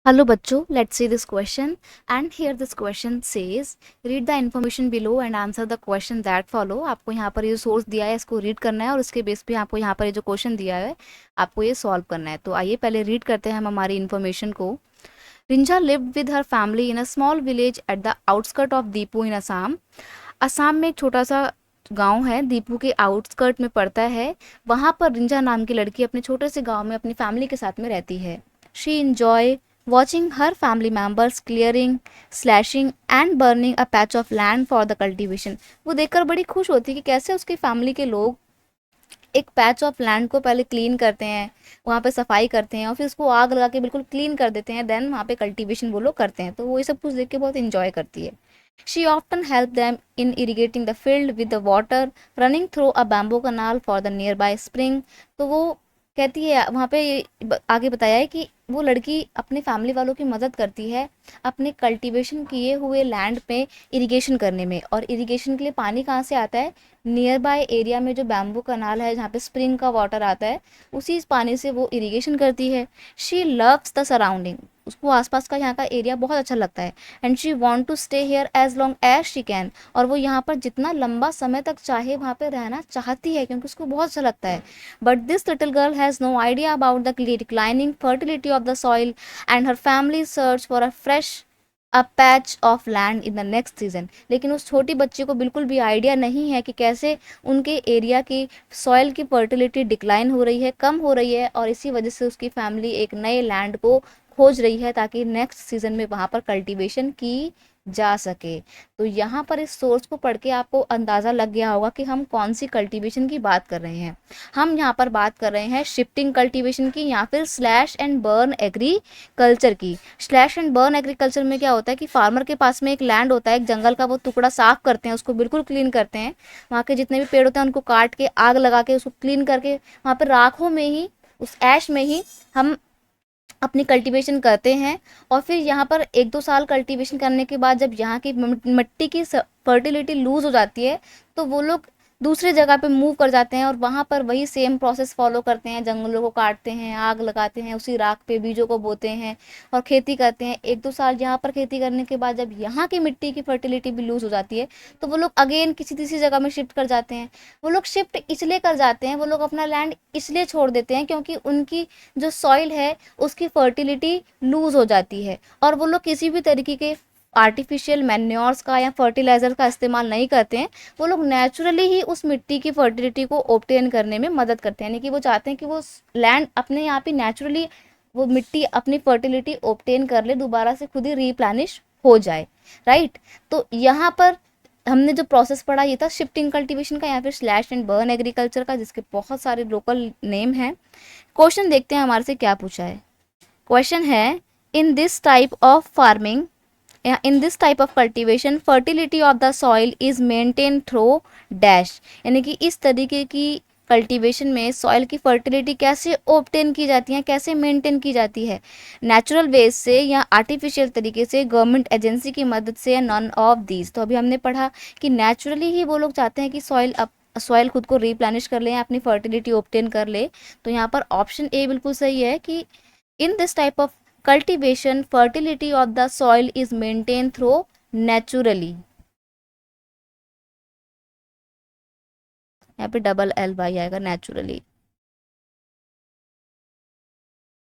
Hello बच्चों, let's see this question and here this question says read the information below and answer the question that follow। आपको यहाँ पर ये source दिया है, इसको रीड करना है और उसके बेस पे आपको यहाँ पर ये जो क्वेश्चन दिया है आपको ये सॉल्व करना है। तो आइए पहले रीड करते हैं हम हमारी इन्फॉर्मेशन को। Rinja lived with her family in a small village at the outskirt of Dipu in Assam. Assam में एक छोटा सा गांव है, दीपू के आउटस्कर्ट में पड़ता है। वहाँ पर रिंजा नाम की लड़की अपने छोटे से गांव में अपनी फैमिली के साथ में रहती है। She enjoy watching her family members clearing, slashing and burning a patch of land for the cultivation। वो देखकर बड़ी खुश होती है कि कैसे उसकी फैमिली के लोग एक पैच ऑफ लैंड को पहले क्लीन करते हैं, वहाँ पे सफाई करते हैं और फिर उसको आग लगा के बिल्कुल क्लीन कर देते हैं, देन वहाँ पे कल्टीवेशन वो लोग करते हैं। तो वो ये सब कुछ देख के बहुत इंजॉय करती है। She often help them in irrigating the field with the water running through a bamboo canal for the nearby spring. तो वो कहती है, वहाँ पे आगे बताया है कि वो लड़की अपने फैमिली वालों की मदद करती है अपने कल्टीवेशन किए हुए लैंड पे इरिगेशन करने में। और इरिगेशन के लिए पानी कहाँ से आता है? नियर बाय एरिया में जो बैम्बू कनाल है जहाँ पे स्प्रिंग का वाटर आता है, उसी पानी से वो इरिगेशन करती है। शी लव्स द सराउंडिंग, उसको आसपास का यहाँ का एरिया बहुत अच्छा लगता है। And she want to stay here as long as she can, और वो यहाँ पर जितना लंबा समय तक चाहे वहाँ पे रहना चाहती है क्योंकि उसको बहुत अच्छा लगता है। But this little girl has no idea about the declining fertility of the soil and her family search for a fresh a patch of land in the next season. लेकिन उस छोटी बच्ची को बिल्कुल भी आइडिया नहीं है कि कैसे उनके एरिया की सॉइल की फर्टिलिटी डिक्लाइन हो रही है, कम हो रही है, और इसी वजह से उसकी फैमिली एक नए लैंड को खोज रही है ताकि नेक्स्ट सीजन में वहाँ पर कल्टीवेशन की जा सके। तो यहाँ पर इस सोर्स को पढ़ के आपको अंदाज़ा लग गया होगा कि हम कौन सी कल्टीवेशन की बात कर रहे हैं। हम यहाँ पर बात कर रहे हैं शिफ्टिंग कल्टीवेशन की या फिर स्लैश एंड बर्न एग्रीकल्चर की। स्लैश एंड बर्न एग्रीकल्चर में क्या होता है कि फार्मर के पास में एक लैंड होता है, एक जंगल का वो टुकड़ा साफ करते हैं, उसको बिल्कुल क्लीन करते हैं, वहाँ के जितने भी पेड़ होते हैं उनको काट के आग लगा के उसको क्लीन करके वहाँ पर राखों में ही, उस ऐश में ही हम अपनी कल्टीवेशन करते हैं। और फिर यहाँ पर 1-2 साल कल्टीवेशन करने के बाद जब यहाँ की मिट्टी की फर्टिलिटी लूज हो जाती है तो वो लोग दूसरी जगह पे मूव कर जाते हैं और वहाँ पर वही सेम प्रोसेस फॉलो करते हैं, जंगलों को काटते हैं, आग लगाते हैं, उसी राख पे बीजों को बोते हैं और खेती करते हैं। 1-2 साल यहाँ पर खेती करने के बाद जब यहाँ की मिट्टी की फर्टिलिटी भी लूज हो जाती है तो वो लोग अगेन किसी तीसरी जगह में शिफ्ट कर जाते हैं। वो लोग शिफ्ट इसलिए कर जाते हैं, वो लोग अपना लैंड इसलिए छोड़ देते हैं क्योंकि उनकी जो सॉइल है उसकी फर्टिलिटी लूज हो जाती है और वो लोग किसी भी तरीके के आर्टिफिशियल मैन्योर्स का या फर्टिलाइजर का इस्तेमाल नहीं करते हैं। वो लोग नेचुरली ही उस मिट्टी की फर्टिलिटी को ऑब्टेन करने में मदद करते हैं, यानी कि वो चाहते हैं कि वो लैंड अपने यहाँ पे नेचुरली वो मिट्टी अपनी फर्टिलिटी ऑब्टेन कर ले, दोबारा से खुद ही रीप्लेनिश हो जाए। राइट, तो यहाँ पर हमने जो प्रोसेस पढ़ा ये था शिफ्टिंग कल्टीवेशन का या फिर स्लैश एंड बर्न एग्रीकल्चर का, जिसके बहुत सारे लोकल नेम हैं। क्वेश्चन देखते हैं हमारे से क्या पूछा है। क्वेश्चन है, in this type of farming, in this type of cultivation fertility of the soil is maintain through dash, यानी कि इस तरीके की कल्टीवेशन में सॉइल की फर्टिलिटी कैसे ऑब्टेन की जाती है, कैसे मेंटेन की जाती है? नेचुरल वेज से या आर्टिफिशियल तरीके से, गवर्नमेंट एजेंसी की मदद से, या नॉन ऑफ दीज। तो अभी हमने पढ़ा कि नेचुरली ही वो लोग चाहते हैं कि सॉइल खुद को रिप्लेनिश कर ले या अपनी फर्टिलिटी ऑब्टेन कर ले। तो यहाँ पर ऑप्शन ए बिल्कुल सही है कि in this type of cultivation fertility of the soil is maintained through naturally। यहाँ पे डबल एल वाई आएगा, नेचुरली।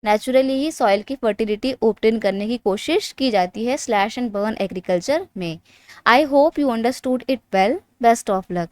नेचुरली ही सॉइल की फर्टिलिटी ऑब्टेन करने की कोशिश की जाती है स्लैश एंड बर्न एग्रीकल्चर में। I hope you understood it well. Best of luck.